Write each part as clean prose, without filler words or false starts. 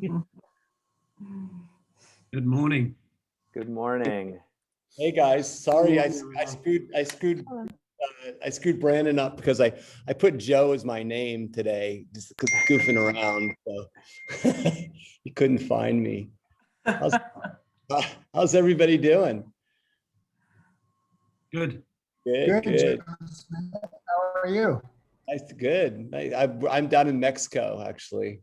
Good morning. Good morning. Hey guys, sorry I screwed Brandon up because I put Joe as my name today, just goofing around, so he couldn't find me. How's everybody doing? Good. Good. How are you? Nice, good. I'm down in Mexico actually,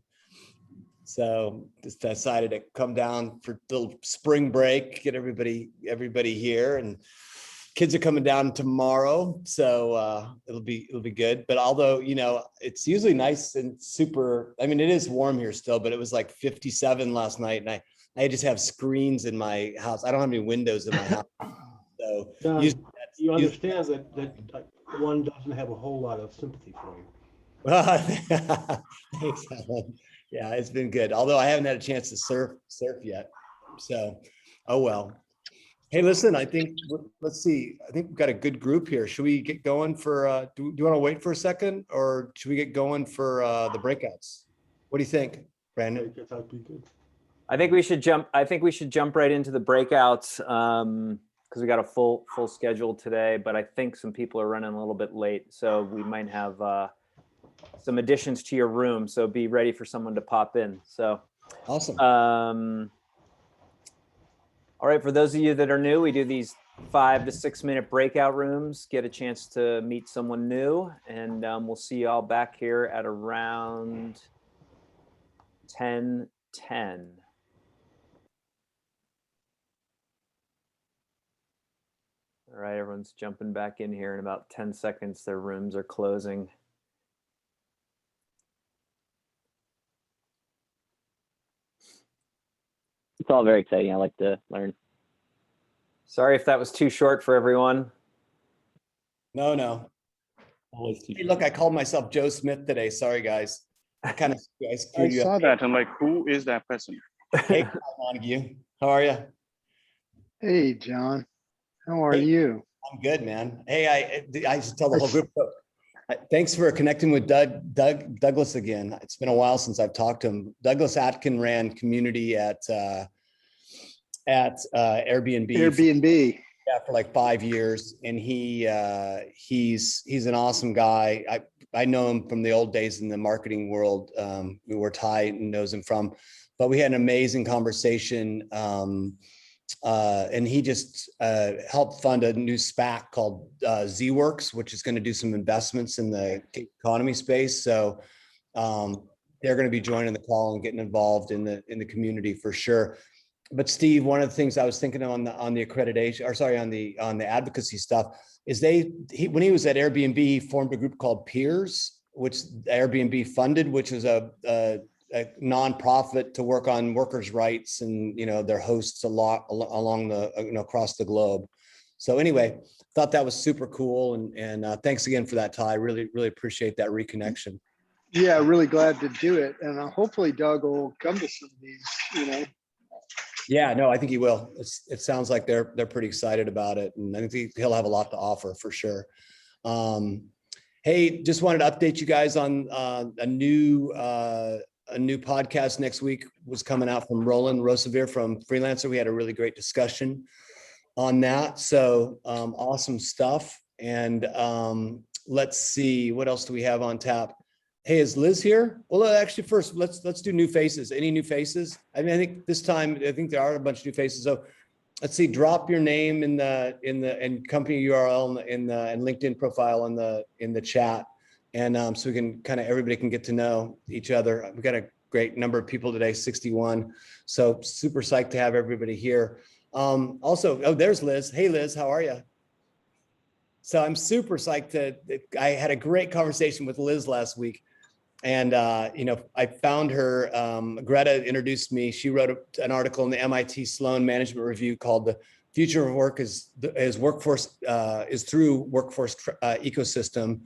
so just decided to come down for a little spring break, get everybody here, and kids are coming down tomorrow, so it'll be good. But although, you know, it's usually nice and super, I mean, it is warm here still, but it was like 57 last night, and I just have screens in my house. I don't have any windows in my house, so John, you understand that one doesn't have a whole lot of sympathy for you. Thanks, Alan. Yeah, it's been good. Although I haven't had a chance to surf yet. So, oh well. Hey, listen, let's see. I think we've got a good group here. Should we get going for, do you want to wait for a second, or should we get going for the breakouts? What do you think, Brandon? That'd be good. I think we should jump right into the breakouts because we got a full schedule today, but I think some people are running a little bit late, so we might have some additions to your room. So be ready for someone to pop in. So awesome. All right, for those of you that are new, we do these 5 to 6 minute breakout rooms, get a chance to meet someone new, and we'll see you all back here at around 10:10. All right, everyone's jumping back in here in about 10 seconds. Their rooms are closing. It's all very exciting. I like to learn. Sorry if that was too short for everyone. No. Hey, look, I called myself Joe Smith today. Sorry, guys. I saw that. I'm like, who is that person? Hey, Montague. How are you? Hey, John. How are you? I'm good, man. Hey, I should tell the whole group. Thanks for connecting with Douglas again. It's been a while since I've talked to him. Douglas Atkin ran community at Airbnb. Yeah, for like 5 years, and he's an awesome guy. I know him from the old days in the marketing world. Where Ty knows him from, but we had an amazing conversation. And he just helped fund a new SPAC called Z-Works, which is going to do some investments in the economy space. So they're going to be joining the call and getting involved in the community for sure. But Steve, one of the things I was thinking on the accreditation, or sorry, on the advocacy stuff, is when he was at Airbnb, he formed a group called Peers, which Airbnb funded, which is a nonprofit to work on workers' rights and, you know, their hosts along the, across the globe. So anyway, thought that was super cool. And thanks again for that, Ty. Really appreciate that reconnection. Yeah, really glad to do it. And hopefully Doug will come to some of these, you know. Yeah, no, I think he will. It sounds like they're pretty excited about it. And I think he'll have a lot to offer for sure. Hey, just wanted to update you guys on a new podcast next week was coming out from Roland Rosevere from Freelancer. We had a really great discussion on that. So awesome stuff. And let's see, what else do we have on tap? Hey, is Liz here? Well, actually, first let's do new faces. Any new faces? I mean, I think this time there are a bunch of new faces. So let's see. Drop your name in the company URL and LinkedIn profile in the chat, and so we can everybody can get to know each other. We've got a great number of people today, 61. So super psyched to have everybody here. Also, oh, there's Liz. Hey, Liz, how are you? So I'm super psyched I had a great conversation with Liz last week. And, I found her, Greta introduced me. She wrote an article in the MIT Sloan Management Review called "The Future of Work is through workforce ecosystem."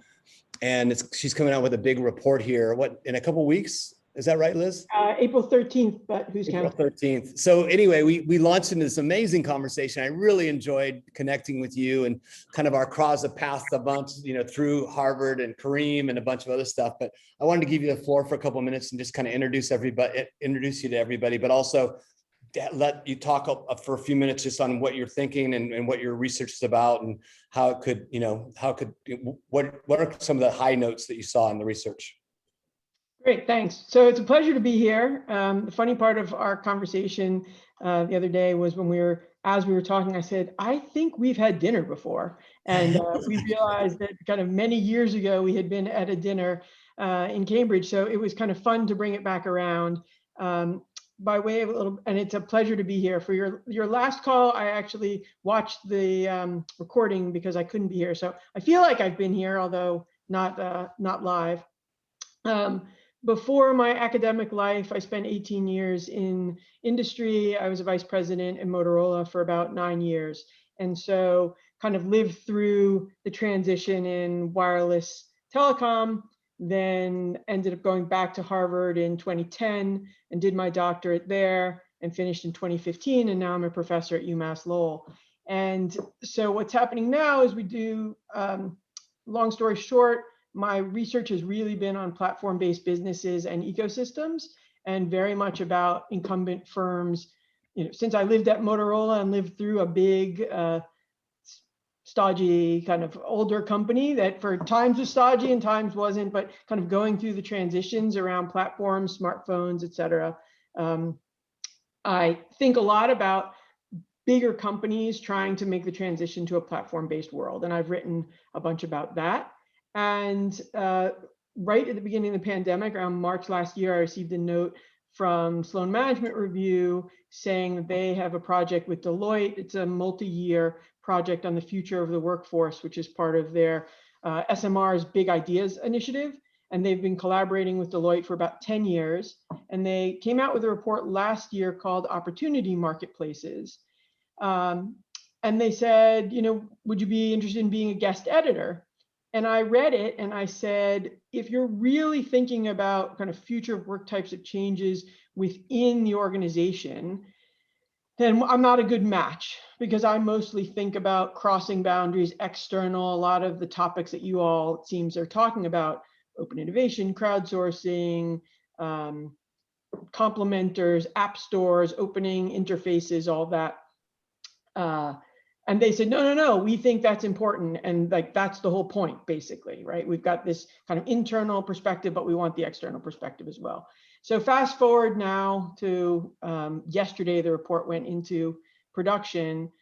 And she's coming out with a big report here, in a couple of weeks, Is that right, Liz? April 13th, but who's April counting? 13th. So anyway, we launched into this amazing conversation. I really enjoyed connecting with you and kind of our cross of paths a bunch, through Harvard and Kareem and a bunch of other stuff. But I wanted to give you the floor for a couple of minutes and just kind of introduce you to everybody, but also let you talk for a few minutes just on what you're thinking and what your research is about and how it could, what are some of the high notes that you saw in the research? Great, thanks. So it's a pleasure to be here. The funny part of our conversation the other day was as we were talking, I said, I think we've had dinner before. And we realized that kind of many years ago, we had been at a dinner in Cambridge. So it was kind of fun to bring it back around by way of and it's a pleasure to be here. For your last call, I actually watched the recording because I couldn't be here. So I feel like I've been here, although not live. Before my academic life, I spent 18 years in industry. I was a vice president in Motorola for about 9 years. And so kind of lived through the transition in wireless telecom, then ended up going back to Harvard in 2010 and did my doctorate there and finished in 2015. And now I'm a professor at UMass Lowell. And so what's happening now is we do, long story short, my research has really been on platform-based businesses and ecosystems, and very much about incumbent firms. Since I lived at Motorola and lived through a big, stodgy kind of older company that for times was stodgy and times wasn't, but kind of going through the transitions around platforms, smartphones, et cetera. I think a lot about bigger companies trying to make the transition to a platform-based world, and I've written a bunch about that. And right at the beginning of the pandemic, around March last year, I received a note from Sloan Management Review saying that they have a project with Deloitte. It's a multi-year project on the future of the workforce, which is part of their SMR's Big Ideas initiative. And they've been collaborating with Deloitte for about 10 years. And they came out with a report last year called Opportunity Marketplaces. And they said, would you be interested in being a guest editor? And I read it and I said, if you're really thinking about kind of future work types of changes within the organization, then I'm not a good match, because I mostly think about crossing boundaries, external, a lot of the topics that you all, it seems, are talking about: open innovation, crowdsourcing, complementers, app stores, opening interfaces, all that. And they said, no, we think that's important. And that's the whole point, basically, right? We've got this kind of internal perspective, but we want the external perspective as well. So fast forward now to yesterday, the report went into production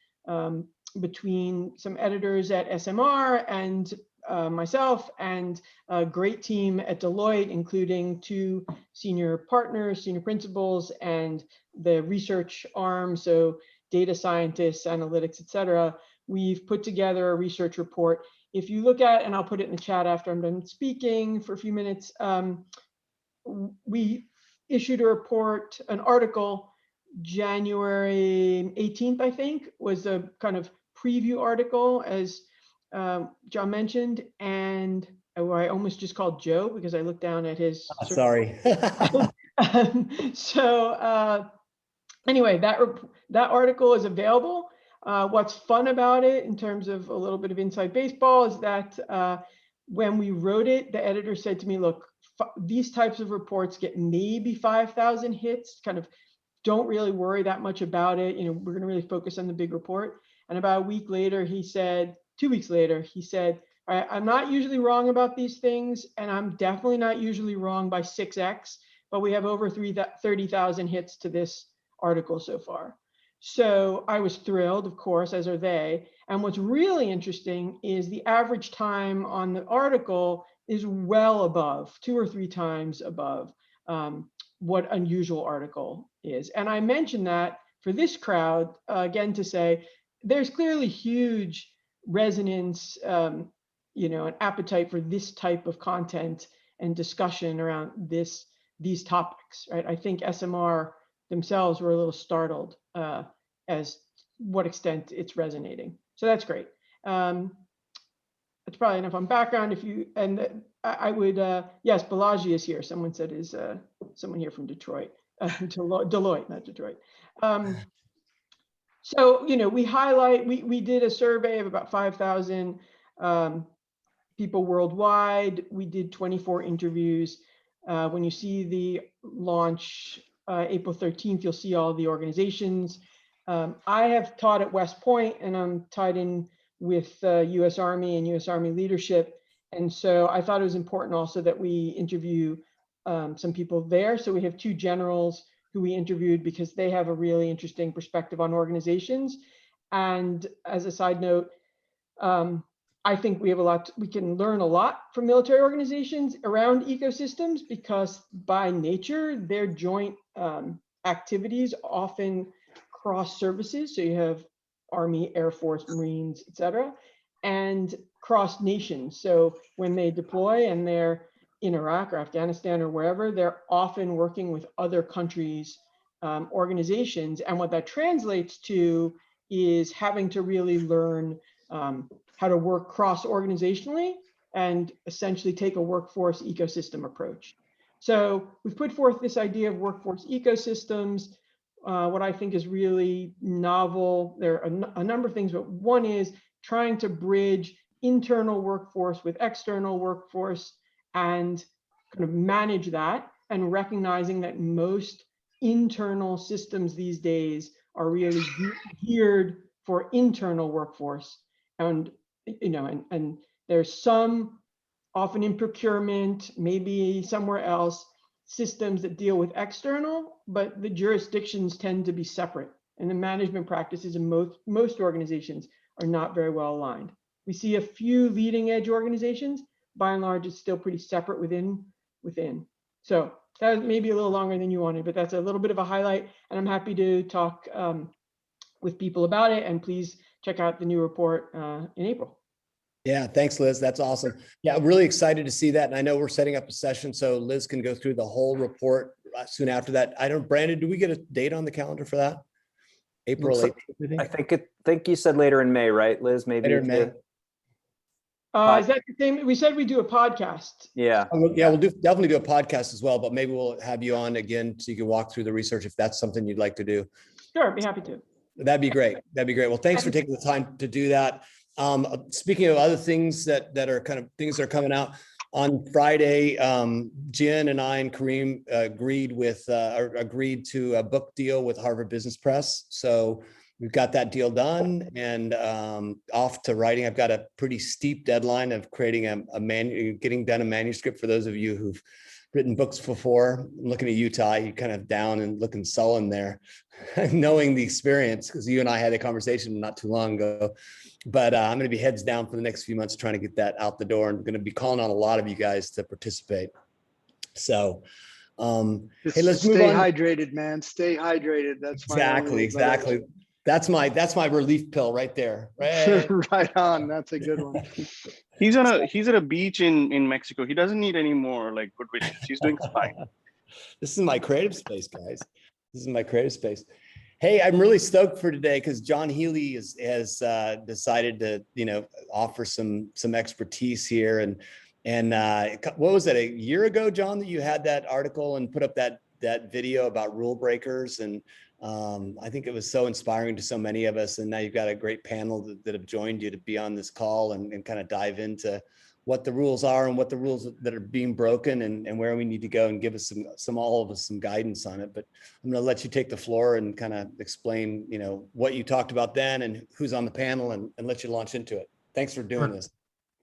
between some editors at SMR and myself, and a great team at Deloitte, including 2 senior partners, senior principals, and the research arm. So data scientists, analytics, et cetera. We've put together a research report. If you look at, and I'll put it in the chat after I'm done speaking for a few minutes, we issued a report, an article, January 18th, I think, was the kind of preview article, as John mentioned. And I almost just called Joe because I looked down at his. Sorry. Anyway, that article is available. What's fun about it, in terms of a little bit of inside baseball, is that when we wrote it, the editor said to me, look, these types of reports get maybe 5,000 hits, kind of don't really worry that much about it. We're going to really focus on the big report. And about a week later, he said, 2 weeks later, he said, all right, I'm not usually wrong about these things, and I'm definitely not usually wrong by 6x, but we have over 30,000 hits to this article so far. So I was thrilled, of course, as are they. And what's really interesting is the average time on the article is well above, 2 or 3 times above what unusual article is. And I mentioned that for this crowd, again, to say there's clearly huge resonance, an appetite for this type of content and discussion around these topics, right? I think SMR themselves were a little startled as what extent it's resonating. So that's great. that's probably enough on background. I would, yes, Balaji is here. Someone said is someone here from Detroit, Deloitte, not Detroit. So, we did a survey of about 5,000 people worldwide. We did 24 interviews. When you see the launch April 13th, you'll see all the organizations. I have taught at West Point, and I'm tied in with U.S. Army and U.S. Army leadership. And so I thought it was important also that we interview some people there. So we have 2 generals who we interviewed because they have a really interesting perspective on organizations. And as a side note, I think we can learn a lot from military organizations around ecosystems because by nature, their joint activities often cross services. So you have Army, Air Force, Marines, et cetera, and cross nations. So when they deploy and they're in Iraq or Afghanistan or wherever, they're often working with other countries' organizations. And what that translates to is having to really learn how to work cross-organizationally and essentially take a workforce ecosystem approach. So we've put forth this idea of workforce ecosystems. What I think is really novel, there are a number of things, but one is trying to bridge internal workforce with external workforce and kind of manage that, and recognizing that most internal systems these days are really geared for internal workforce. And and there's some, often in procurement, maybe somewhere else, systems that deal with external, but the jurisdictions tend to be separate. And the management practices in most organizations are not very well aligned. We see a few leading edge organizations. By and large, it's still pretty separate within. So that was maybe a little longer than you wanted, but that's a little bit of a highlight. And I'm happy to talk with people about it. And please check out the new report in April. Yeah, thanks, Liz. That's awesome. Yeah, really excited to see that. And I know we're setting up a session so Liz can go through the whole report soon after that. Brandon, do we get a date on the calendar for that? April 8th, I think you said later in May, right, Liz? Maybe later in May. Is that the same? We said we do a podcast. Yeah. Yeah, we'll definitely do a podcast as well, but maybe we'll have you on again so you can walk through the research if that's something you'd like to do. Sure, I'd be happy to. That'd be great. That'd be great. Well, thanks for taking the time to do that. Speaking of other things that are kind of things that are coming out on Friday, Jen and I and Kareem agreed to a book deal with Harvard Business Press. So we've got that deal done and off to writing. I've got a pretty steep deadline of creating getting done a manuscript for those of you who've written books before. I'm looking at you, Ty, you kind of down and looking sullen there, knowing the experience, because you and I had a conversation not too long ago. But I'm going to be heads down for the next few months trying to get that out the door, and going to be calling on a lot of you guys to participate. So, hey, let's move on. Stay hydrated, man. Stay hydrated. That's exactly. That's my relief pill right there. Right, right on. That's a good one. He's at a beach in Mexico. He doesn't need any more like good wishes. He's doing fine. This is my creative space, guys. This is my creative space. Hey, I'm really stoked for today because John Healy has decided to, offer some expertise here. And what was it, a year ago, John, that you had that article and put up that video about rule breakers? And I think it was so inspiring to so many of us. And now you've got a great panel that have joined you to be on this call and kind of dive into what the rules are and what the rules that are being broken and where we need to go, and give us all of us some guidance on it. But I'm going to let you take the floor and kind of explain, what you talked about then and who's on the panel, and let you launch into it. Thanks for doing this.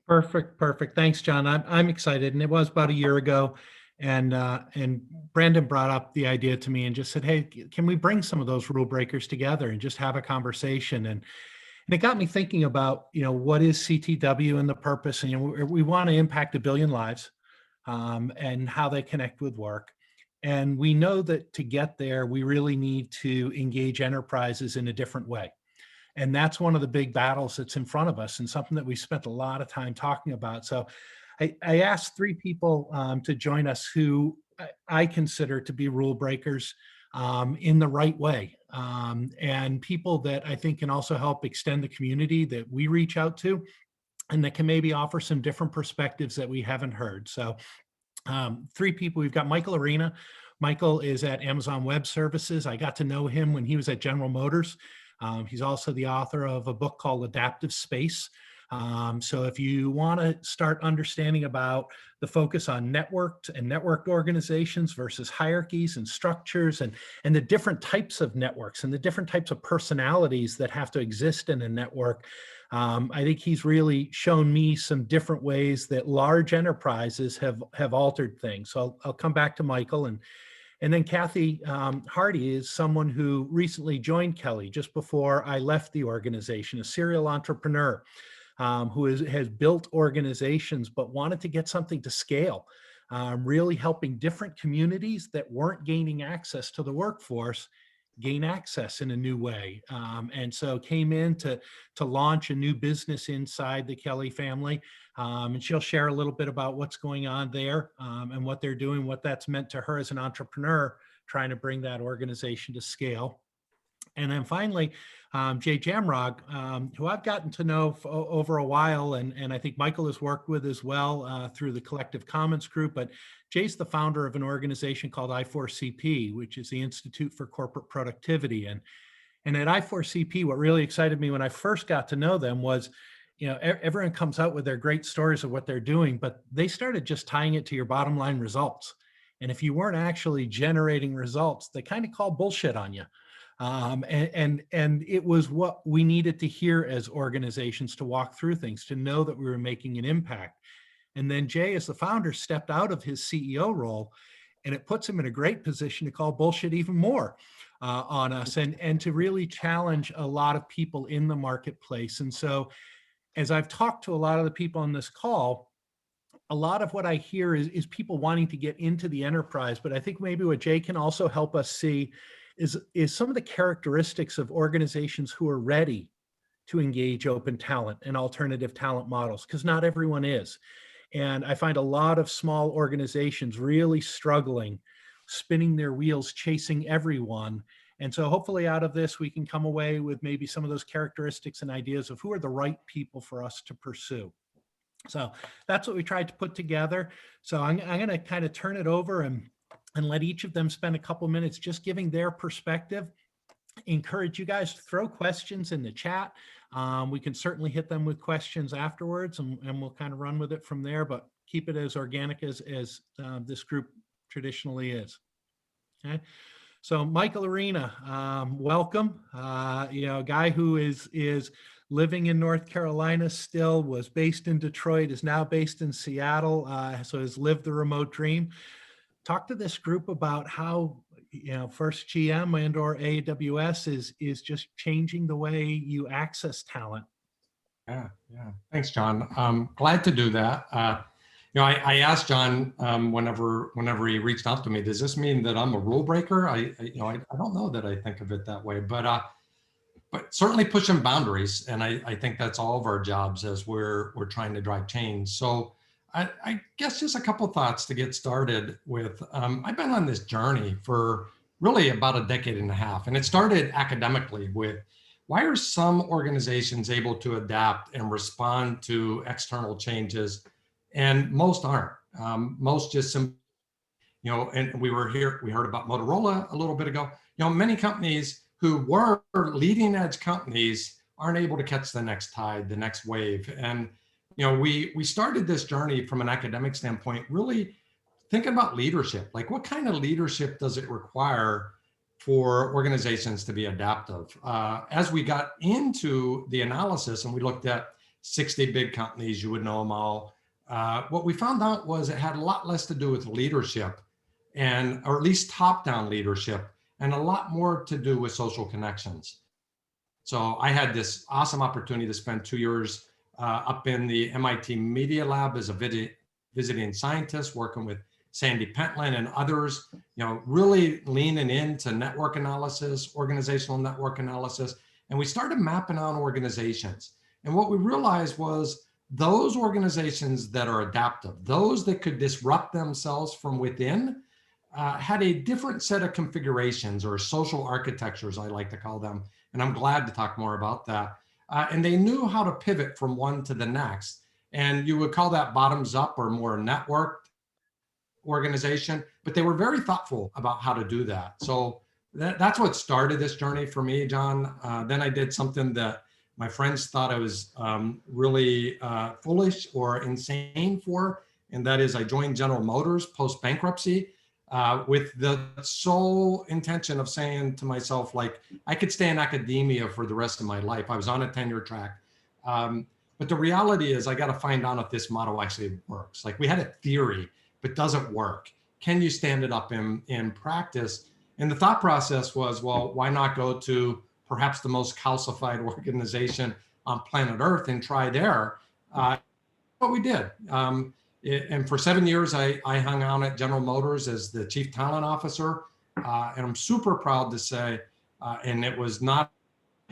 Perfect. Thanks, John. I'm excited. And it was about a year ago. And Brandon brought up the idea to me and just said, hey, can we bring some of those rule breakers together and just have a conversation? And it got me thinking about, what is CTW and the purpose? And we want to impact 1 billion lives and how they connect with work. And we know that to get there, we really need to engage enterprises in a different way. And that's one of the big battles that's in front of us, and something that we spent a lot of time talking about. So I asked 3 people to join us who I consider to be rule breakers in the right way, and people that I think can also help extend the community that we reach out to. and that can maybe offer some different perspectives that we haven't heard. So 3 people, we've got Michael Arena. Michael is at Amazon Web Services. I got to know him when he was at General Motors. He's also the author of a book called Adaptive Space. So if you want to start understanding about the focus on networked organizations versus hierarchies and structures, and the different types of networks and the different types of personalities that have to exist in a network, I think he's really shown me some different ways that large enterprises have altered things. So I'll come back to Michael. And then Kathy Hardy is someone who recently joined Kelly just before I left the organization, a serial entrepreneur who has built organizations but wanted to get something to scale, really helping different communities that weren't gaining access to the workforce gain access in a new way. And so came in to launch a new business inside the Kelly family. And she'll share a little bit about what's going on there and what they're doing, what that's meant to her as an entrepreneur, trying to bring that organization to scale. And then finally, Jay Jamrog, who I've gotten to know over a while, and I think Michael has worked with as well through the Collective Commons group, but Jay's the founder of an organization called I4CP, which is the Institute for Corporate Productivity. And at I4CP, what really excited me when I first got to know them was, everyone comes out with their great stories of what they're doing, but they started just tying it to your bottom line results. And if you weren't actually generating results, they kind of call bullshit on you. And it was what we needed to hear as organizations to walk through things, to know that we were making an impact. And then Jay, as the founder, stepped out of his CEO role, and it puts him in a great position to call bullshit even more on us, and to really challenge a lot of people in the marketplace. And so as I've talked to a lot of the people on this call, a lot of what I hear is people wanting to get into the enterprise. But I think maybe what Jay can also help us see is some of the characteristics of organizations who are ready to engage open talent and alternative talent models, because not everyone is. And I find a lot of small organizations really struggling, spinning their wheels, chasing everyone. And so hopefully out of this, we can come away with maybe some of those characteristics and ideas of who are the right people for us to pursue. So that's what we tried to put together. So I'm going to kind of turn it over and let each of them spend a couple minutes just giving their perspective. Encourage you guys to throw questions in the chat. We can certainly hit them with questions afterwards, and we'll kind of run with it from there, but keep it as organic as this group traditionally is. Okay. So Michael Arena, welcome. A guy who is living in North Carolina still, was based in Detroit, is now based in Seattle, so has lived the remote dream. Talk to this group about how, first GM and or AWS is just changing the way you access talent. Yeah. Thanks, John. Glad to do that. I asked John whenever he reached out to me, does this mean that I'm a rule breaker? I don't know that I think of it that way, but certainly pushing boundaries, and I think that's all of our jobs as we're trying to drive change. So I guess just a couple thoughts to get started with. I've been on this journey for really about a decade and a half, and it started academically with why are some organizations able to adapt and respond to external changes, and most aren't. Most just simply, and we heard about Motorola a little bit ago. Many companies who were leading edge companies aren't able to catch the next tide, the next wave. And we started this journey from an academic standpoint, really thinking about leadership. Like, what kind of leadership does it require for organizations to be adaptive? As we got into the analysis and we looked at 60 big companies, you would know them all, what we found out was it had a lot less to do with leadership, or at least top-down leadership, and a lot more to do with social connections. So I had this awesome opportunity to spend 2 years up in the MIT Media Lab as a visiting scientist, working with Sandy Pentland and others, really leaning into network analysis, organizational network analysis. And we started mapping out organizations. And what we realized was those organizations that are adaptive, those that could disrupt themselves from within, had a different set of configurations, or social architectures, I like to call them. And I'm glad to talk more about that. and they knew how to pivot from one to the next. And you would call that bottoms up or more networked organization, but they were very thoughtful about how to do that. So that's what started this journey for me, John. Then I did something that my friends thought I was really foolish or insane for, and that is I joined General Motors post-bankruptcy with the sole intention of saying to myself, like, I could stay in academia for the rest of my life. I was on a tenure track. But the reality is I got to find out if this model actually works. Like, we had a theory, but does it work? Can you stand it up in practice? And the thought process was, well, why not go to perhaps the most calcified organization on planet Earth and try there? What we did. And for 7 years, I hung out at General Motors as the chief talent officer. And I'm super proud to say, and it was not,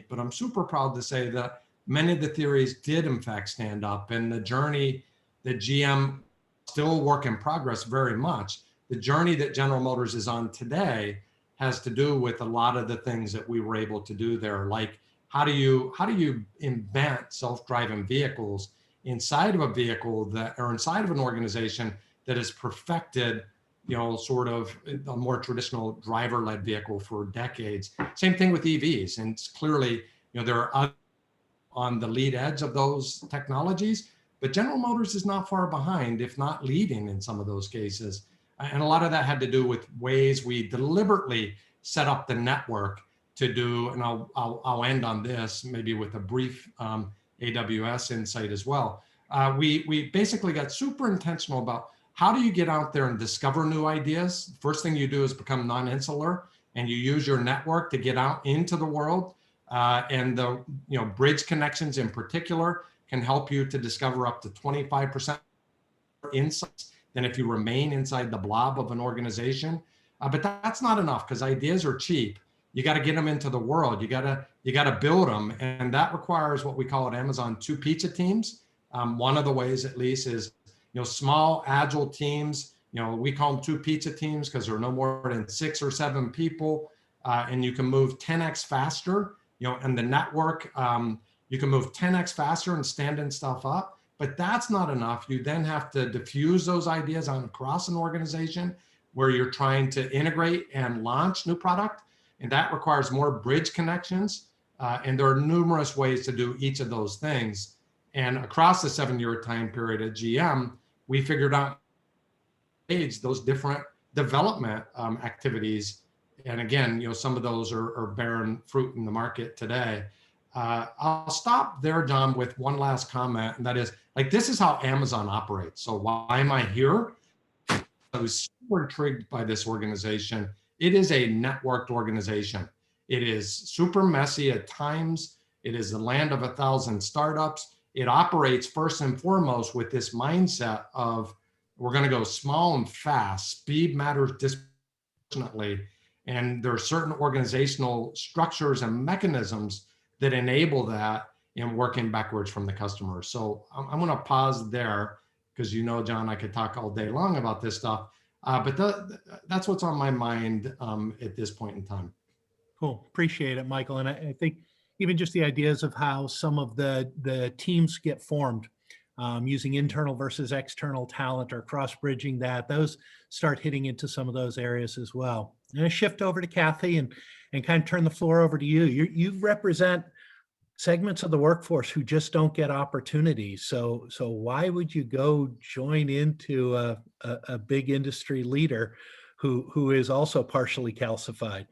but I'm super proud to say that many of the theories did in fact stand up, and the journey that GM, still a work in progress very much, the journey that General Motors is on today has to do with a lot of the things that we were able to do there. Like, how do you invent self-driving vehicles inside of a vehicle that, or inside of an organization that has perfected, sort of a more traditional driver-led vehicle for decades. Same thing with EVs. And it's clearly, there are others on the lead edge of those technologies, but General Motors is not far behind, if not leading in some of those cases. And a lot of that had to do with ways we deliberately set up the network to do, and I'll end on this maybe with a brief AWS insight as well. We basically got super intentional about how do you get out there and discover new ideas. First thing you do is become non-insular, and you use your network to get out into the world. And the bridge connections in particular can help you to discover up to 25% insights than if you remain inside the blob of an organization. But that's not enough, because ideas are cheap. You got to get them into the world. You got to build them, and that requires what we call at Amazon 2 pizza teams. One of the ways, at least, is small agile teams. We call them 2 pizza teams because there are no more than 6 or 7 people, and you can move 10x faster. And the network, you can move 10x faster and standing stuff up. But that's not enough. You then have to diffuse those ideas across an organization where you're trying to integrate and launch new product. And that requires more bridge connections. And there are numerous ways to do each of those things. And across the 7-year time period at GM, we figured out those different development activities. And again, some of those are bearing fruit in the market today. I'll stop there, John, with one last comment, and that is, like, this is how Amazon operates. So why am I here? I was super intrigued by this organization. It is a networked organization. It is super messy at times. It is the land of 1,000 startups. It operates first and foremost with this mindset of, we're going to go small and fast. Speed matters disproportionately. And there are certain organizational structures and mechanisms that enable that in working backwards from the customer. So I'm going to pause there because, John, I could talk all day long about this stuff. But that's what's on my mind at this point in time. Cool. Appreciate it, Michael. And I think even just the ideas of how some of the teams get formed, using internal versus external talent or cross-bridging that, those start hitting into some of those areas as well. I'm going to shift over to Kathy and kind of turn the floor over to you. You represent segments of the workforce who just don't get opportunities. So why would you go join into a big industry leader who is also partially calcified?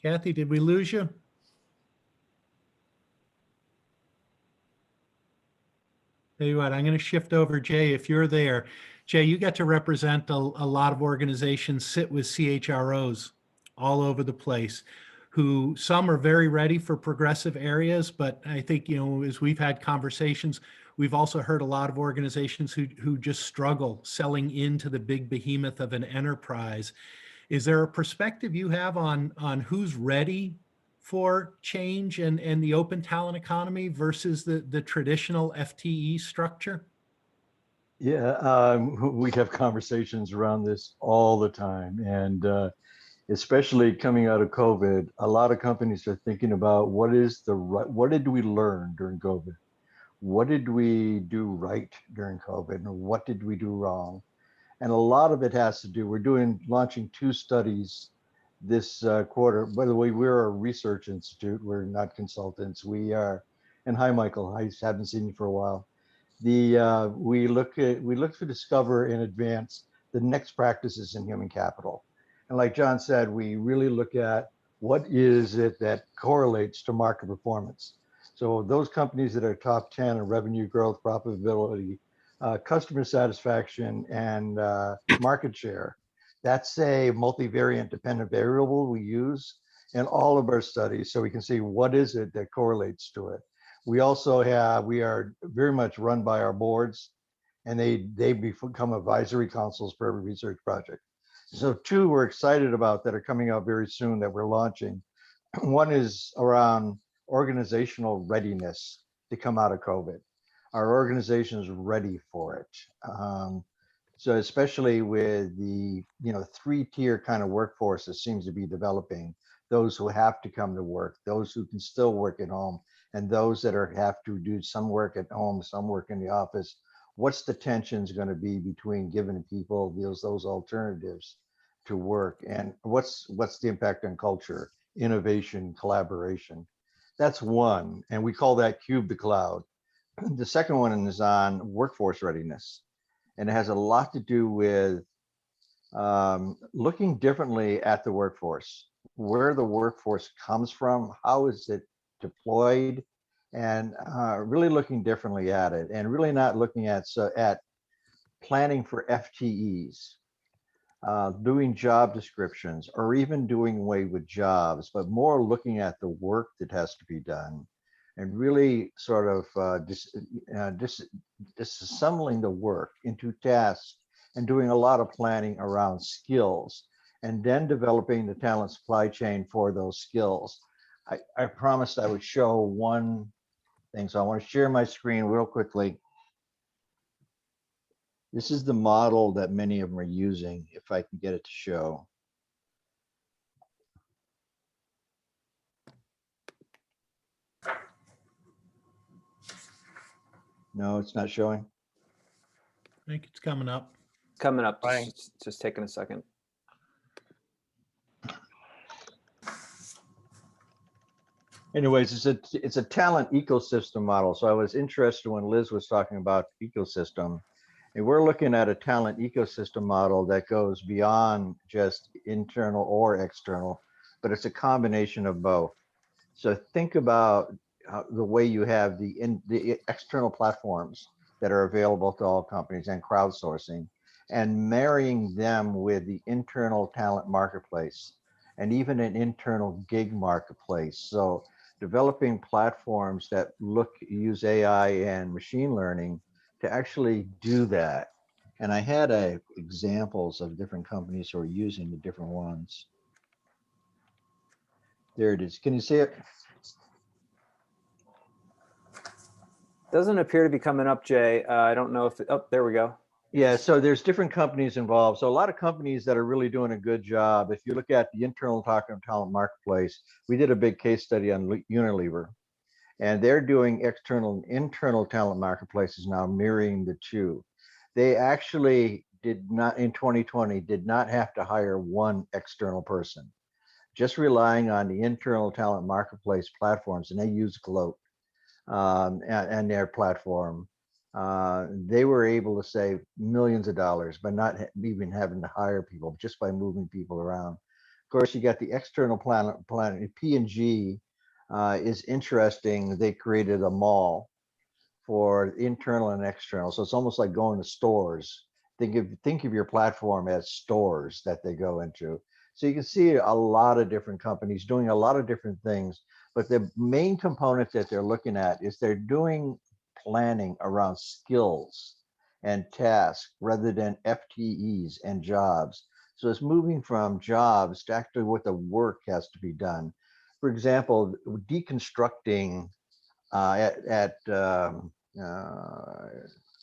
Kathy, did we lose you? Tell you what, I'm going to shift over, Jay, if you're there. Jay, you get to represent a lot of organizations, sit with CHROs all over the place, who some are very ready for progressive areas, but I think, as we've had conversations, we've also heard a lot of organizations who just struggle selling into the big behemoth of an enterprise. Is there a perspective you have on who's ready for change and the open talent economy versus the traditional FTE structure? Yeah, we have conversations around this all the time, and especially coming out of COVID, a lot of companies are thinking about what did we learn during COVID? What did we do right during COVID, and what did we do wrong? And a lot of it has to do, launching 2 studies this quarter. By the way, we're a research institute. We're not consultants. We are, and hi, Michael, I haven't seen you for a while. We look to discover and advance the next practices in human capital. And like John said, we really look at what is it that correlates to market performance. So those companies that are top 10 in revenue growth, profitability, customer satisfaction, and market share, that's a multivariate dependent variable we use in all of our studies, so we can see what is it that correlates to it. We are very much run by our boards, and they become advisory councils for every research project. So 2 we're excited about that are coming out very soon that we're launching. One is around organizational readiness to come out of COVID. Our organization is ready for it. So especially with the 3-tier kind of workforce that seems to be developing, those who have to come to work, those who can still work at home, and those that have to do some work at home, some work in the office. What's the tensions going to be between giving people those alternatives to work, and what's the impact on culture, innovation, collaboration? That's one, and we call that Cube the Cloud. The second one is on workforce readiness, and it has a lot to do with looking differently at the workforce, where the workforce comes from, how is it deployed, and really looking differently at it, and really not looking at planning for FTEs, doing job descriptions, or even doing away with jobs, but more looking at the work that has to be done, and really sort of disassembling the work into tasks and doing a lot of planning around skills, and then developing the talent supply chain for those skills. I promised I would show one thing, so I want to share my screen real quickly. This is the model that many of them are using, if I can get it to show. No, it's not showing. I think it's coming up. Coming up, Right. just taking a second. Anyways, it's a talent ecosystem model. So I was interested when Liz was talking about ecosystem, and we're looking at a talent ecosystem model that goes beyond just internal or external, but it's a combination of both. So think about the way you have the external platforms that are available to all companies and crowdsourcing, and marrying them with the internal talent marketplace and even an internal gig marketplace. So developing platforms that use AI and machine learning to actually do that. And I had examples of different companies who are using the different ones. There it is. Can you see it? Doesn't appear to be coming up, Jay. I don't know if oh, there we go. Yeah, so there's different companies involved. So a lot of companies that are really doing a good job. If you look at the internal talent marketplace, we did a big case study on Unilever, and they're doing external and internal talent marketplaces now, mirroring the 2. They actually did not, in 2020, did not have to hire one external person, just relying on the internal talent marketplace platforms, and they use Gloat and their platform. They were able to save millions of dollars by not even having to hire people, just by moving people around. Of course, you got the external planet P&G is interesting. They created a mall for internal and external. So it's almost like going to stores. Think of your platform as stores that they go into. So you can see a lot of different companies doing a lot of different things, but the main component that they're looking at is they're doing planning around skills and tasks rather than FTEs and jobs. So it's moving from jobs to actually what the work has to be done. For example, deconstructing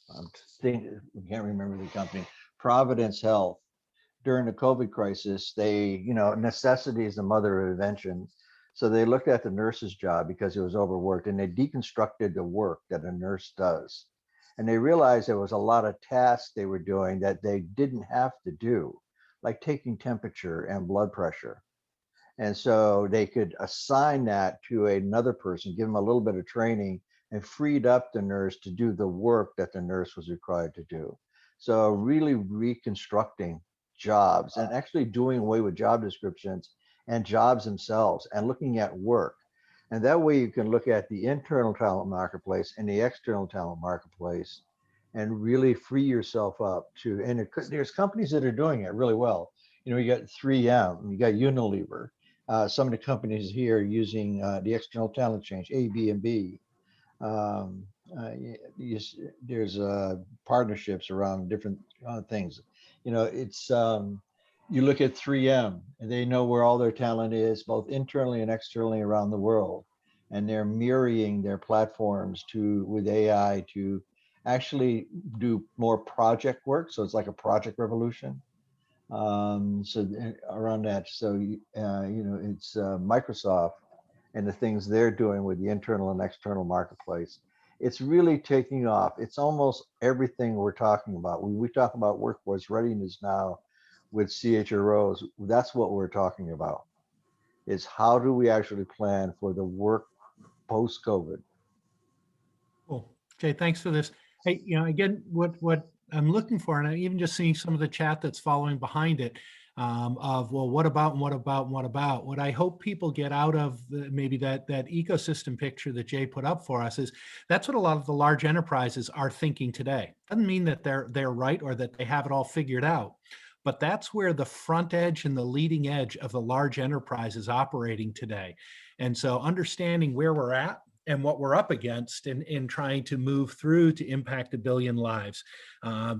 I can't remember the company, Providence Health. During the COVID crisis, they, necessity is the mother of invention. So they looked at the nurse's job because it was overworked, and they deconstructed the work that a nurse does. And they realized there was a lot of tasks they were doing that they didn't have to do, like taking temperature and blood pressure. And so they could assign that to another person, give them a little bit of training, and freed up the nurse to do the work that the nurse was required to do. So really reconstructing jobs and actually doing away with job descriptions and jobs themselves and looking at work. And that way you can look at the internal talent marketplace and the external talent marketplace and really free yourself up to, and there's companies that are doing it really well. You got 3M, you got Unilever, some of the companies here using the external talent change, Airbnb. There's partnerships around different things. It's you look at 3M, and they know where all their talent is, both internally and externally around the world, and they're mirroring their platforms with AI to actually do more project work. So it's like a project revolution. Around that, it's Microsoft and the things they're doing with the internal and external marketplace. It's really taking off. It's almost everything we're talking about. When we talk about workforce readiness now with CHROs, that's what we're talking about. Is how do we actually plan for the work post-COVID? Cool. Jay, thanks for this. Hey, again, what I'm looking for, and I'm even just seeing some of the chat that's following behind it, of, well, what about, and what about, and what about? What I hope people get out of maybe that ecosystem picture that Jay put up for us is that's what a lot of the large enterprises are thinking today. Doesn't mean that they're right or that they have it all figured out, but that's where the front edge and the leading edge of the large enterprise is operating today. And so understanding where we're at and what we're up against in trying to move through to impact 1 billion lives,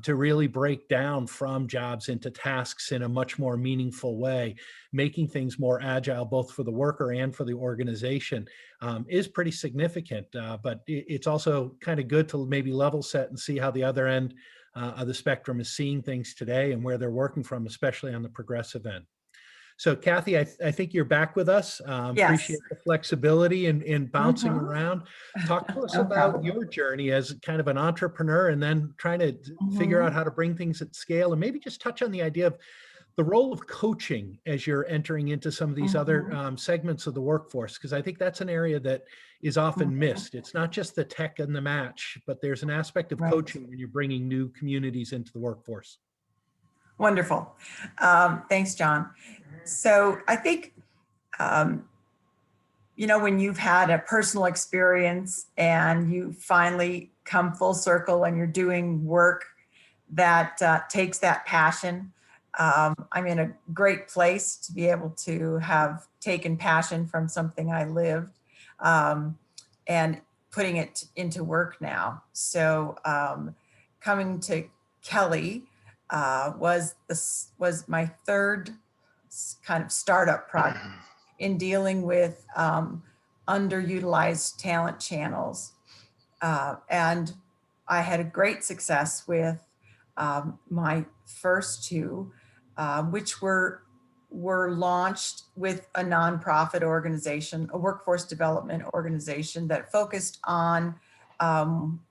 to really break down from jobs into tasks in a much more meaningful way, making things more agile, both for the worker and for the organization, is pretty significant. But it's also kind of good to maybe level set and see how the other end of the spectrum is seeing things today and where they're working from, especially on the progressive end. So Kathy, I think you're back with us. Yes. Appreciate the flexibility in bouncing around. Talk to us about your journey as kind of an entrepreneur and then trying to figure out how to bring things at scale, and maybe just touch on the idea of the role of coaching as you're entering into some of these other segments of the workforce, because I think that's an area that is often missed. It's not just the tech and the match, but there's an aspect of coaching when you're bringing new communities into the workforce. Wonderful. Thanks, John. So I think, when you've had a personal experience and you finally come full circle and you're doing work that takes that passion, I'm in a great place to be able to have taken passion from something I lived and putting it into work now. So coming to Kelly was my third kind of startup project in dealing with underutilized talent channels. And I had a great success with my first two, which were launched with a nonprofit organization, a workforce development organization that focused on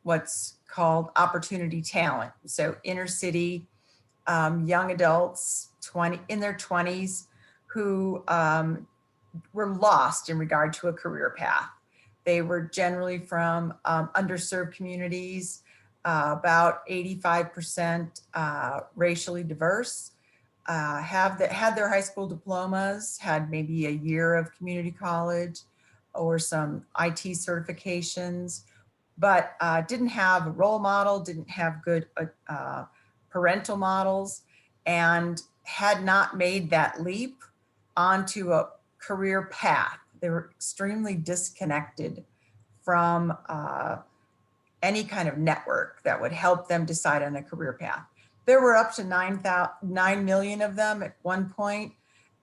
what's called opportunity talent. So inner city young adults in their 20s who were lost in regard to a career path. They were generally from underserved communities, about 85% racially diverse, had their high school diplomas, had maybe a year of community college or some IT certifications, but didn't have a role model, didn't have good parental models, and had not made that leap onto a career path. They were extremely disconnected from any kind of network that would help them decide on a career path. There were up to 9 million of them at one point,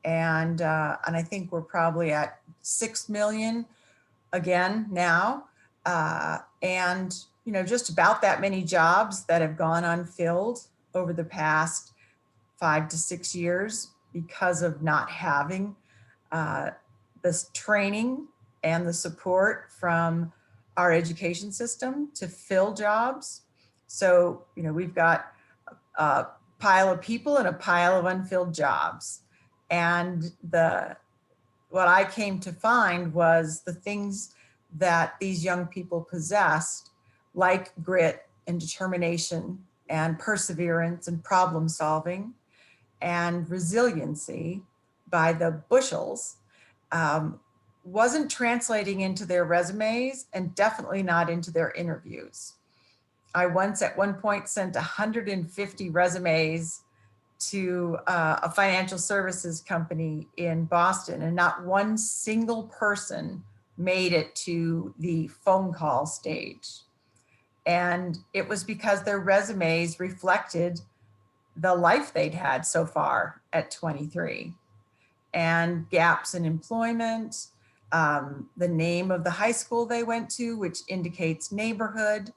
and I think we're probably at 6 million again now. And just about that many jobs that have gone unfilled over the past 5 to 6 years because of not having this training and the support from our education system to fill jobs. So, we've got a pile of people and a pile of unfilled jobs. And what I came to find was the things that these young people possessed, like grit and determination and perseverance and problem solving and resiliency by the bushels, wasn't translating into their resumes and definitely not into their interviews. I once at one point sent 150 resumes to a financial services company in Boston, and not one single person made it to the phone call stage. And it was because their resumes reflected the life they'd had so far at 23, and gaps in employment, the name of the high school they went to, which indicates neighborhood,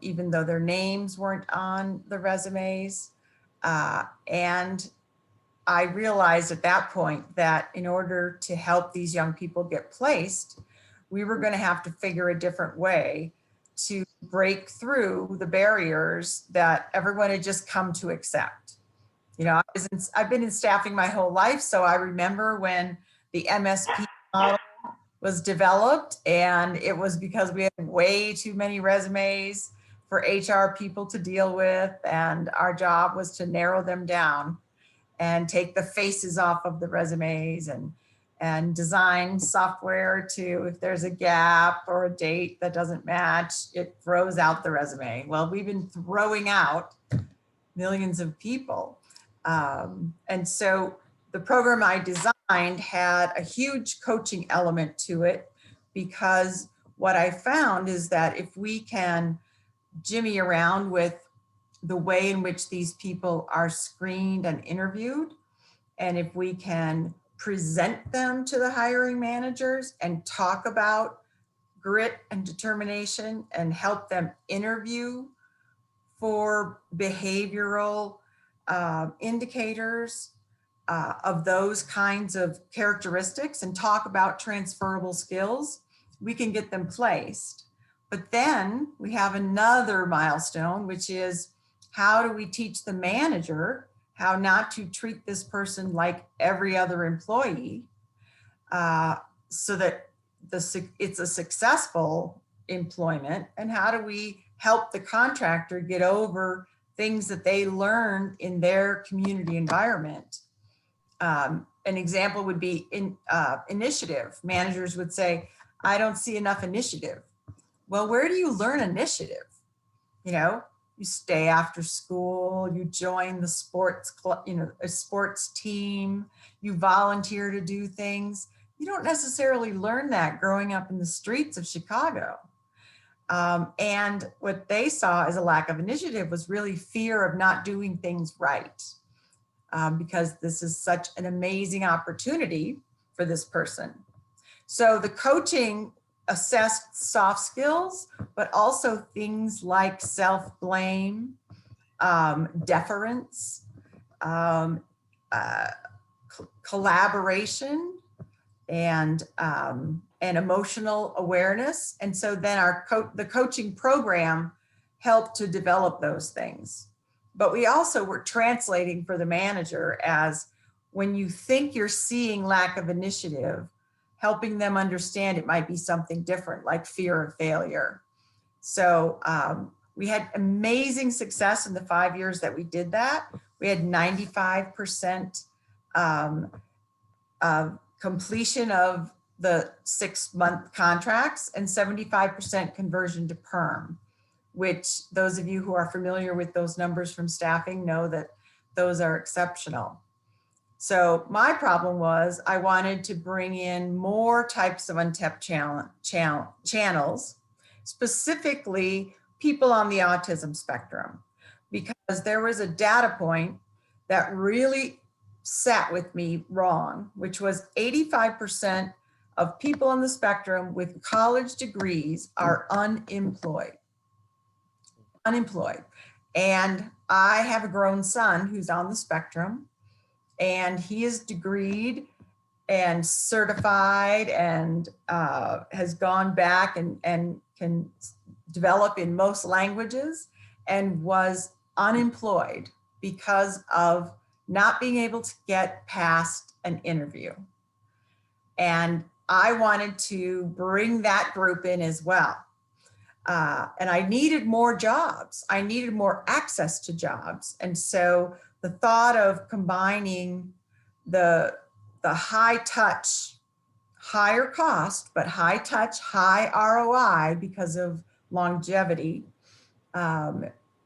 even though their names weren't on the resumes. And I realized at that point that in order to help these young people get placed, we were going to have to figure a different way to break through the barriers that everyone had just come to accept. I've been in staffing my whole life, so I remember when the MSP model was developed, and it was because we had way too many resumes for HR people to deal with, and our job was to narrow them down and take the faces off of the resumes and design software to, if there's a gap or a date that doesn't match, it throws out the resume. Well, we've been throwing out millions of people. And so the program I designed had a huge coaching element to it, because what I found is that if we can jimmy around with the way in which these people are screened and interviewed, and if we can present them to the hiring managers and talk about grit and determination and help them interview for behavioral indicators of those kinds of characteristics and talk about transferable skills, we can get them placed. But then we have another milestone, which is how do we teach the manager how not to treat this person like every other employee, so that it's a successful employment, and how do we help the contractor get over things that they learned in their community environment. An example would be initiative. Managers would say, I don't see enough initiative. Well, where do you learn initiative? You stay after school, you join the sports club, a sports team, you volunteer to do things. You don't necessarily learn that growing up in the streets of Chicago. And what they saw as a lack of initiative was really fear of not doing things right, because this is such an amazing opportunity for this person. So the coaching assessed soft skills, but also things like self-blame, deference, collaboration, and emotional awareness. And so then the coaching program helped to develop those things. But we also were translating for the manager as, when you think you're seeing lack of initiative, helping them understand it might be something different, like fear of failure. So we had amazing success in the 5 years that we did that. We had 95% completion of the 6-month contracts and 75% conversion to perm, which those of you who are familiar with those numbers from staffing know that those are exceptional. So my problem was I wanted to bring in more types of untapped channels, specifically people on the autism spectrum, because there was a data point that really sat with me wrong, which was 85% of people on the spectrum with college degrees are unemployed. unemployed. And I have a grown son who's on the spectrum, and he is degreed and certified and has gone back and can develop in most languages, and was unemployed because of not being able to get past an interview. And I wanted to bring that group in as well. And I needed more jobs. I needed more access to jobs. And so the thought of combining the high touch, higher cost, but high touch, high ROI because of longevity,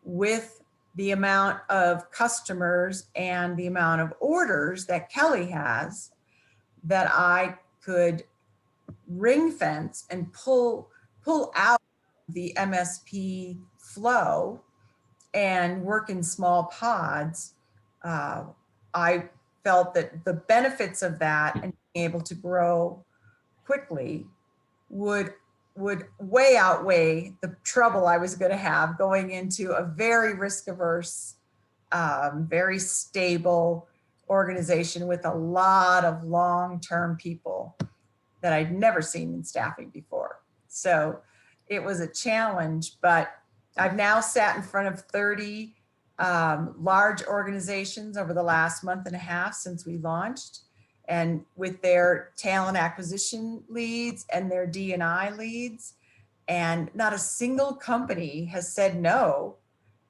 with the amount of customers and the amount of orders that Kelly has, that I could ring fence and pull out the MSP flow and work in small pods. I felt that the benefits of that and being able to grow quickly would way outweigh the trouble I was going to have going into a very risk averse, very stable organization with a lot of long-term people that I'd never seen in staffing before. So it was a challenge, but I've now sat in front of 30 large organizations over the last month and a half since we launched, and with their talent acquisition leads and their D&I leads. And not a single company has said no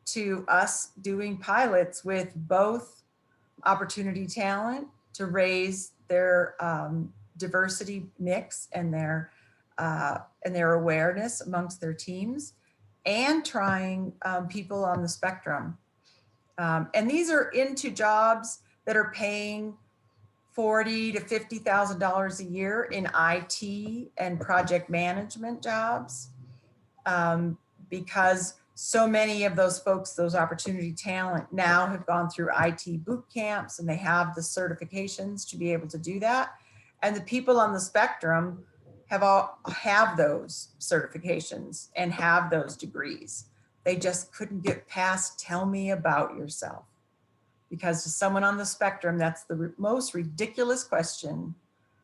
to us doing pilots with both opportunity talent to raise their diversity mix and their awareness amongst their teams, and trying people on the spectrum. And these are into jobs that are paying $40,000 to $50,000 a year in IT and project management jobs, because so many of those folks, those opportunity talent, now have gone through IT boot camps and they have the certifications to be able to do that. And the people on the spectrum have those certifications and have those degrees. They just couldn't get past, tell me about yourself. Because to someone on the spectrum, that's the most ridiculous question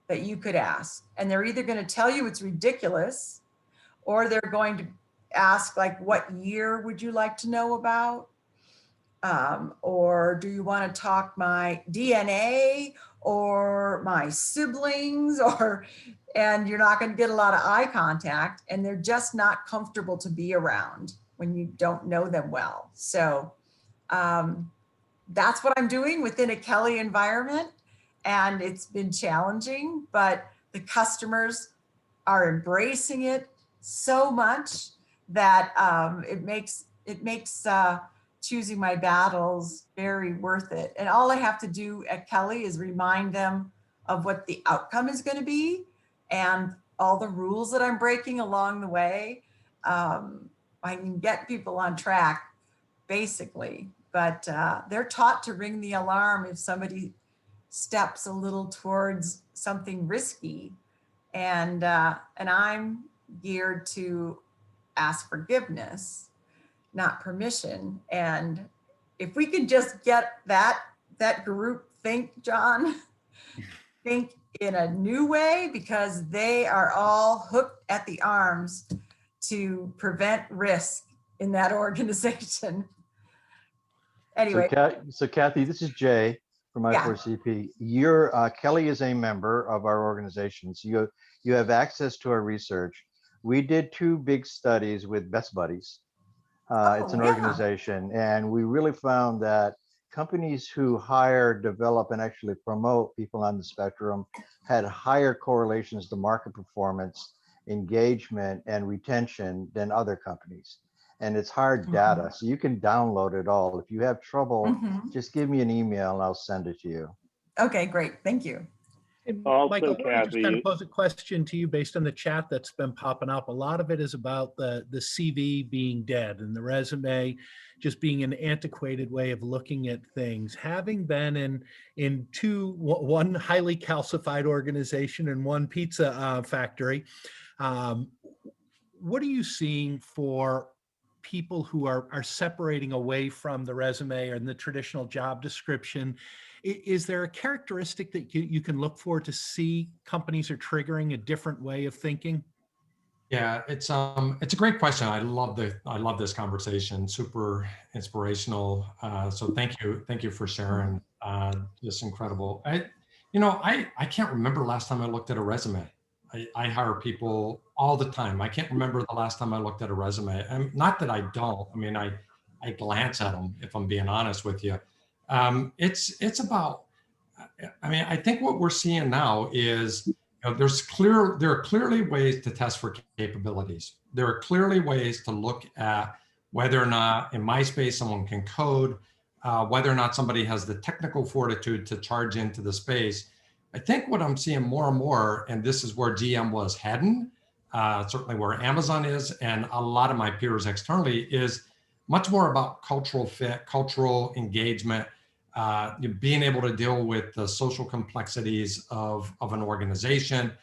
that you could ask. And they're either going to tell you it's ridiculous, or they're going to ask, like, what year would you like to know about? Or do you want to talk my DNA or my siblings? And you're not going to get a lot of eye contact, and they're just not comfortable to be around when you don't know them well. So that's what I'm doing within a Kelly environment. And it's been challenging, but the customers are embracing it so much that it makes choosing my battles very worth it. And all I have to do at Kelly is remind them of what the outcome is going to be and all the rules that I'm breaking along the way. I can get people on track, basically, but they're taught to ring the alarm if somebody steps a little towards something risky. And I'm geared to ask forgiveness, not permission. And if we could just get that group think, John, think in a new way, because they are all hooked at the arms to prevent risk in that organization. Anyway. So Kathy, this is Jay from I4CP. Kelly is a member of our organization. So you have access to our research. We did 2 big studies with Best Buddies. It's an organization, and we really found that companies who hire, develop, and actually promote people on the spectrum had higher correlations to market performance, engagement, and retention than other companies. And it's hard data, so you can download it all. If you have trouble, just give me an email and I'll send it to you. Okay, great. Thank you. And Also, Michael, let me just kind Kathy- of pose a question to you based on the chat that's been popping up. A lot of it is about the CV being dead and the resume just being an antiquated way of looking at things. Having been in one highly calcified organization and one pizza factory, what are you seeing for people who are separating away from the resume or in the traditional job description. Is there a characteristic that you can look for to see companies are triggering a different way of thinking? Yeah, it's a great question. I love this conversation. Super inspirational. So thank you for sharing. Just incredible. I can't remember the last time I looked at a resume. I hire people all the time. I can't remember the last time I looked at a resume. Not that I don't. I mean, I glance at them, if I'm being honest with you. It's about. I mean, I think what we're seeing now is, there are clearly ways to test for capabilities. There are clearly ways to look at whether or not in my space someone can code, whether or not somebody has the technical fortitude to charge into the space. I think what I'm seeing more and more, and this is where GM was heading, certainly where Amazon is, and a lot of my peers externally, is much more about cultural fit, cultural engagement, being able to deal with the social complexities of an organization.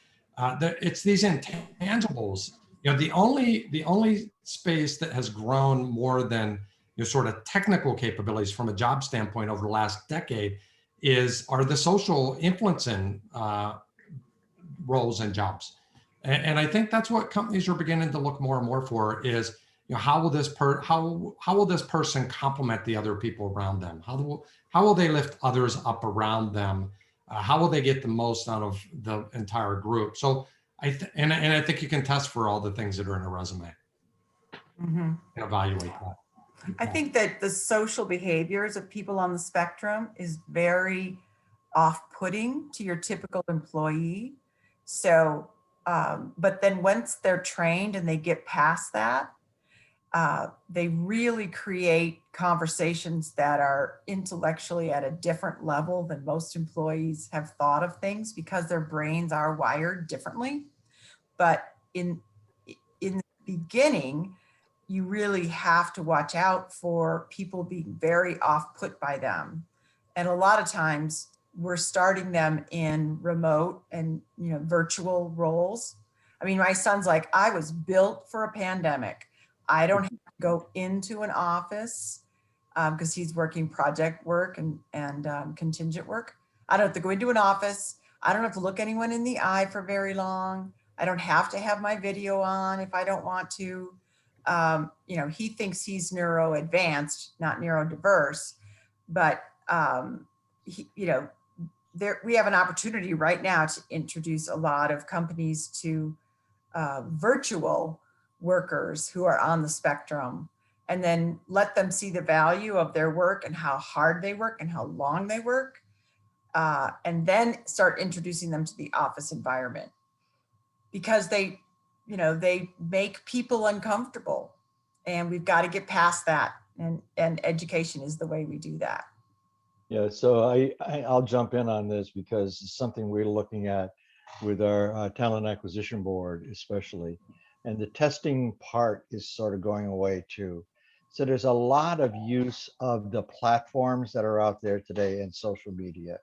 It's these intangibles. The only space that has grown more than sort of technical capabilities from a job standpoint over the last decade are the social influencing roles and jobs. And I think that's what companies are beginning to look more and more for is, how will this person complement the other people around them? How will they lift others up around them? How will they get the most out of the entire group? So I think you can test for all the things that are in a resume and evaluate that. I think that the social behaviors of people on the spectrum is very off-putting to your typical employee. So, but then once they're trained and they get past that, they really create conversations that are intellectually at a different level than most employees have thought of things, because their brains are wired differently. But in the beginning, you really have to watch out for people being very off-put by them. And a lot of times we're starting them in remote and virtual roles. I mean, my son's like, I was built for a pandemic. I don't have to go into an office because he's working project work and contingent work. I don't have to go into an office. I don't have to look anyone in the eye for very long. I don't have to have my video on if I don't want to. He thinks he's neuro-advanced, not neuro-diverse, but we have an opportunity right now to introduce a lot of companies to virtual workers who are on the spectrum, and then let them see the value of their work and how hard they work and how long they work, and then start introducing them to the office environment, because they make people uncomfortable, and we've got to get past that, and education is the way we do that. Yeah, so I'll jump in on this because it's something we're looking at with our talent acquisition board, especially. And the testing part is sort of going away too. So there's a lot of use of the platforms that are out there today in social media.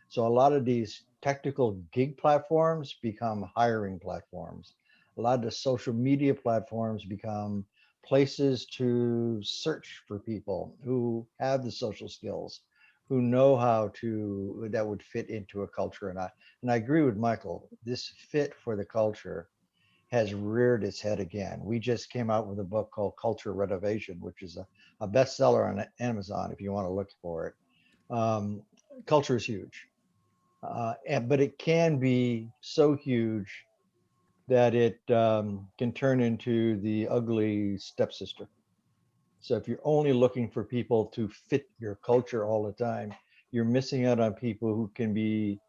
So a lot of these technical gig platforms become hiring platforms. A lot of the social media platforms become places to search for people who have the social skills, who know how to, that would fit into a culture or not. And I agree with Michael, this fit for the culture has reared its head again. We just came out with a book called Culture Renovation, which is a bestseller on Amazon if you want to look for it. Culture is huge, but it can be so huge that it can turn into the ugly stepsister. So if you're only looking for people to fit your culture all the time, you're missing out on people who can be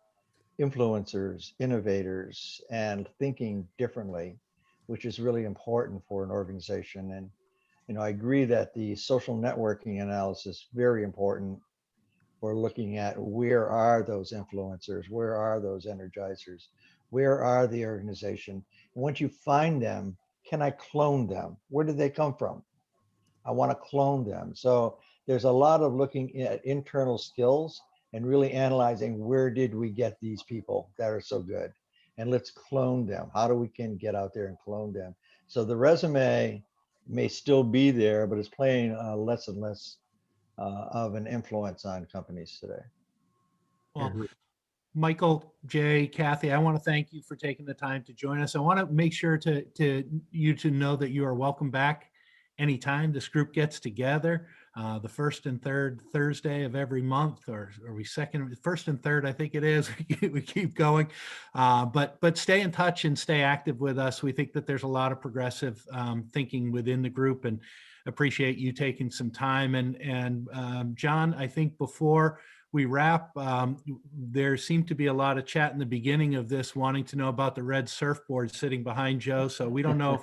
influencers, innovators, and thinking differently, which is really important for an organization. And I agree that the social networking analysis is very important for looking at where are those influencers, where are those energizers, where are the organization. And once you find them, can I clone them? Where did they come from? I want to clone them. So there's a lot of looking at internal skills and really analyzing where did we get these people that are so good, and let's clone them. How do we can get out there and clone them? So the resume may still be there, but it's playing less and less of an influence on companies today. Well, Michael, Jay, Kathy, I want to thank you for taking the time to join us. I want to make sure to know that you are welcome back anytime this group gets together. The first and third Thursday of every month, or are we first and third? I think it is. We keep going, but stay in touch and stay active with us. We think that there's a lot of progressive thinking within the group, and appreciate you taking some time. And John, I think before we wrap, there seemed to be a lot of chat in the beginning of this, wanting to know about the red surfboard sitting behind Joe. So we don't know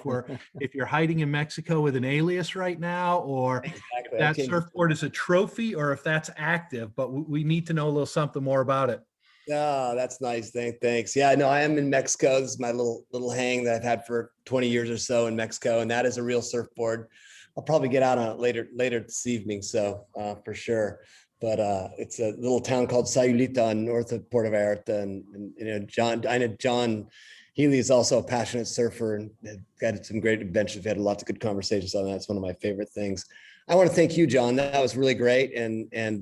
if you're hiding in Mexico with an alias right now, or if that surfboard is a trophy, or if that's active. But we need to know a little something more about it. Oh, that's nice. Thanks. Yeah, no, I am in Mexico. This is my little hang that I've had for 20 years or so in Mexico, and that is a real surfboard. I'll probably get out on it later this evening, so for sure. But it's a little town called Sayulita north of Puerto Vallarta, and you know, John Healy is also a passionate surfer and got some great adventures. We had lots of good conversations on that. It's one of my favorite things. I want to thank you, John. That was really great, and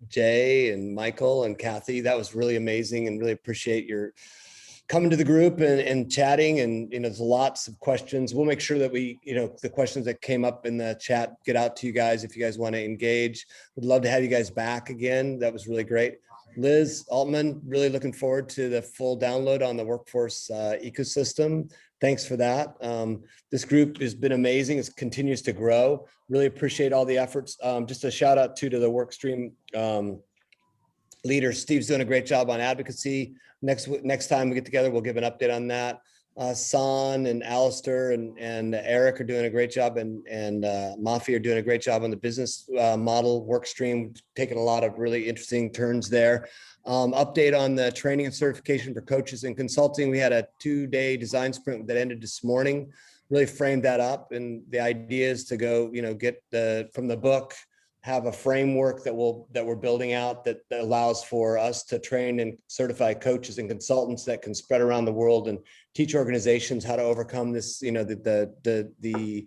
Jay and Michael and Kathy, that was really amazing, and really appreciate your coming to the group and chatting. And, you know, there's lots of questions. We'll make sure that we, you know, the questions that came up in the chat get out to you guys if you guys want to engage. We'd love to have you guys back again. That was really great. Liz Altman, really looking forward to the full download on the workforce ecosystem. Thanks for that. This group has been amazing. It continues to grow. Really appreciate all the efforts. Just a shout out to the work stream leader. Steve's doing a great job on advocacy. Next time we get together, we'll give an update on that. San and Alistair and Eric are doing a great job, and Mafi are doing a great job on the business model work stream, taking a lot of really interesting turns there. Update on the training and certification for coaches and consulting. We had a 2-day design sprint that ended this morning. Really framed that up, and the idea is to go, you know, get from the book, have a framework that we're building out that allows for us to train and certify coaches and consultants that can spread around the world and teach organizations how to overcome this, you know, the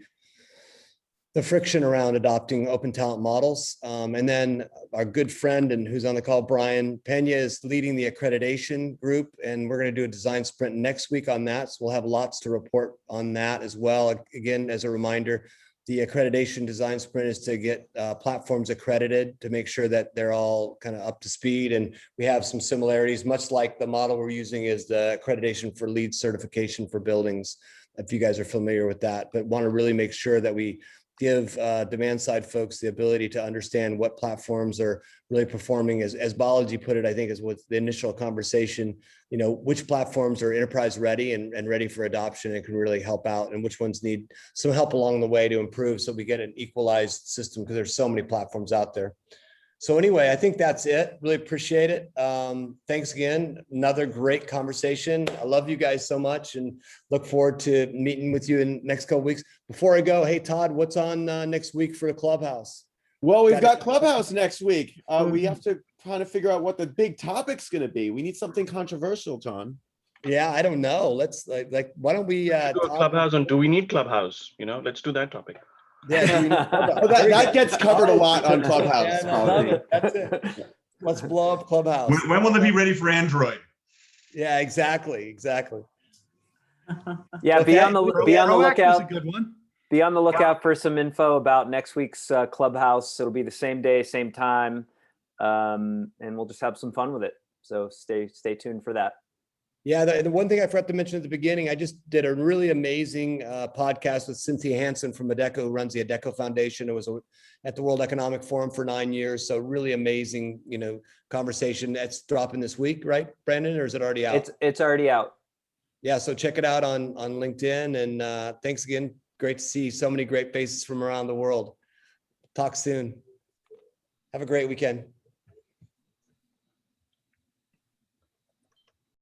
friction around adopting open talent models. And then our good friend and who's on the call, Brian Pena, is leading the accreditation group, and we're going to do a design sprint next week on that. So we'll have lots to report on that as well. Again, as a reminder, the accreditation design sprint is to get platforms accredited to make sure that they're all kind of up to speed. And we have some similarities, much like the model we're using is the accreditation for LEED certification for buildings, if you guys are familiar with that. But want to really make sure that we give demand side folks the ability to understand what platforms are really performing. As Balaji put it, I think is what the initial conversation, you know, which platforms are enterprise ready and ready for adoption and can really help out, and which ones need some help along the way to improve, so we get an equalized system, because there's so many platforms out there. So anyway, I think that's it. Really appreciate it. Thanks again. Another great conversation. I love you guys so much and look forward to meeting with you in next couple weeks. Before I go, hey, Todd, what's on next week for the Clubhouse? Well, we've got Clubhouse next week. We have to kind of figure out what the big topic's going to be. We need something controversial, John. Yeah, I don't know. Let's why don't we do a Clubhouse on do we need Clubhouse? You know, let's do that topic. Yeah, that gets covered a lot on Clubhouse. Yeah, that's it. Let's blow up Clubhouse. When will it be ready for Android? Yeah, exactly. Yeah, be on the lookout. A good one. Be on the lookout for some info about next week's Clubhouse. It'll be the same day, same time, and we'll just have some fun with it. So stay tuned for that. Yeah, the one thing I forgot to mention at the beginning, I just did a really amazing podcast with Cynthia Hansen from Adecco, who runs the Adecco Foundation. It was at the World Economic Forum for 9 years. So really amazing, you know, conversation. That's dropping this week, right, Brandon, or is it already out? It's already out. Yeah, so check it out on LinkedIn. And thanks again. Great to see so many great faces from around the world. Talk soon. Have a great weekend.